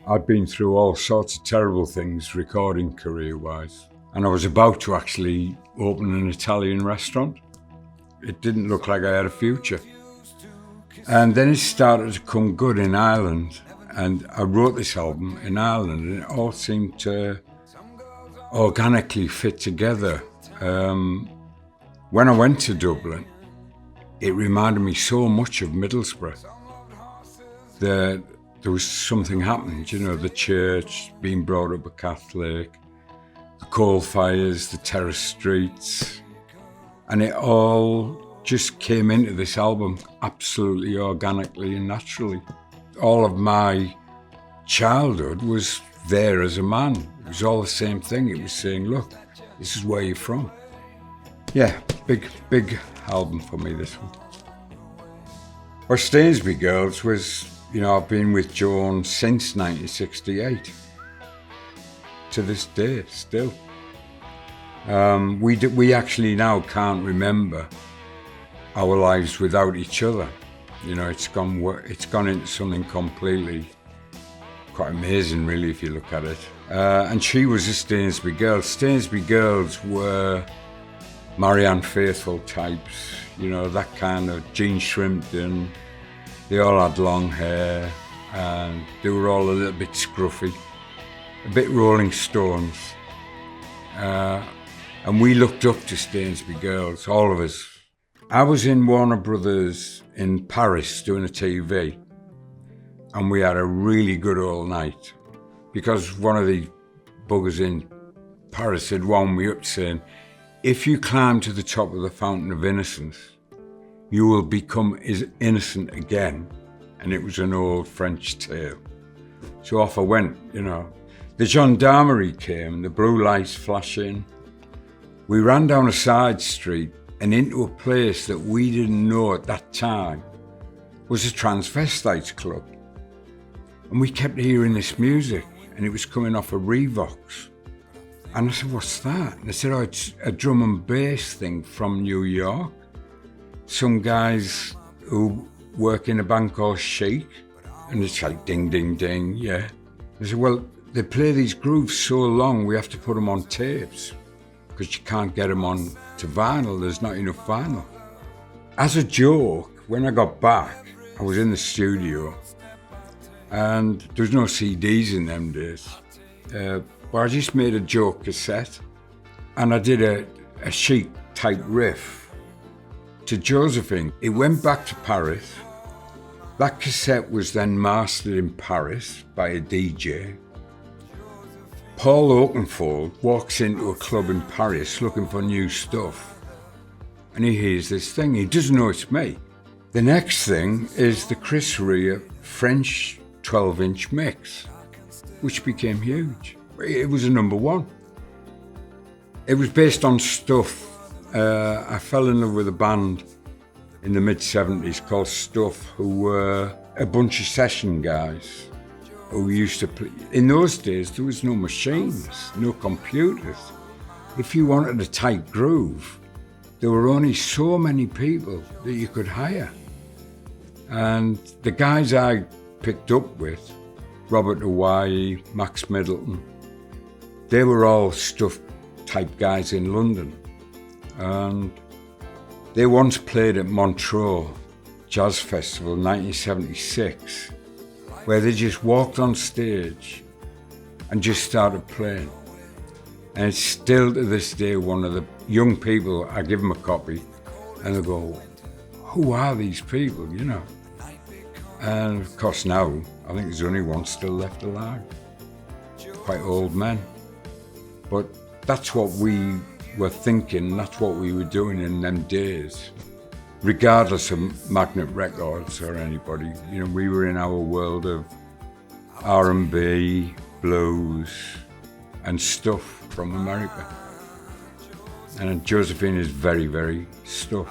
I'd been through all sorts of terrible things recording career-wise, and I was about to actually open an Italian restaurant. It didn't look like I had a future. And then it started to come good in Ireland, and I wrote this album in Ireland, and it all seemed to organically fit together. When I went to Dublin, it reminded me so much of Middlesbrough. There was something happened, you know, the church, being brought up a Catholic, the coal fires, the terrace streets, and it all just came into this album absolutely organically and naturally. All of my childhood was there as a man. It was all the same thing. It was saying, look, this is where you're from. Yeah, big album for me, this one. Well, Stainsby Girls was, you know, I've been with Joan since 1968. To this day, still. We actually now can't remember our lives without each other. You know, it's gone into something completely quite amazing, really, if you look at it. And she was a Stainsby girl. Stainsby girls were Marianne Faithfull types, you know, that kind of Jean Shrimpton. They all had long hair, and they were all a little bit scruffy, a bit Rolling Stones. And we looked up to Stainsby girls, all of us. I was in Warner Brothers in Paris doing a TV, and we had a really good old night because one of the buggers in Paris had wound me up saying, if you climb to the top of the Fountain of Innocence, you will become innocent again. And it was an old French tale. So off I went, you know. The gendarmerie came, the blue lights flashing. We ran down a side street and into a place that we didn't know at that time was a transvestites club. And we kept hearing this music, and it was coming off a Revox. And I said, what's that? And they said, oh, it's a drum and bass thing from New York. Some guys who work in a band called Chic, and it's like ding, ding, ding, yeah. They said, well, they play these grooves so long, we have to put them on tapes, because you can't get them on to vinyl, there's not enough vinyl. As a joke, when I got back, I was in the studio, and there was no CDs in them days, but I just made a joke cassette, and I did a Chic type riff to Josephine. It went back to Paris. That cassette was then mastered in Paris by a DJ. Paul Oakenfold walks into a club in Paris looking for new stuff, and he hears this thing. He doesn't know it's me. The next thing is the Chris Rea French 12-inch mix, which became huge. It was a number one. It was based on Stuff. I fell in love with a band in the mid-70s called Stuff, who were a bunch of session guys who used to play. In those days, there was no machines, no computers. If you wanted a tight groove, there were only so many people that you could hire. And the guys I picked up with, Robert Hawaii, Max Middleton, they were all Stuff type guys in London. And they once played at Montreux Jazz Festival in 1976, where they just walked on stage and just started playing. And it's still to this day one of the young people, I give them a copy and they go, who are these people, you know? And of course now, I think there's only one still left alive. Quite old men. But that's what we were thinking, that's what we were doing in them days. Regardless of Magnet Records or anybody, you know, we were in our world of R&B, blues, and stuff from America. And Josephine is very, very Stuff.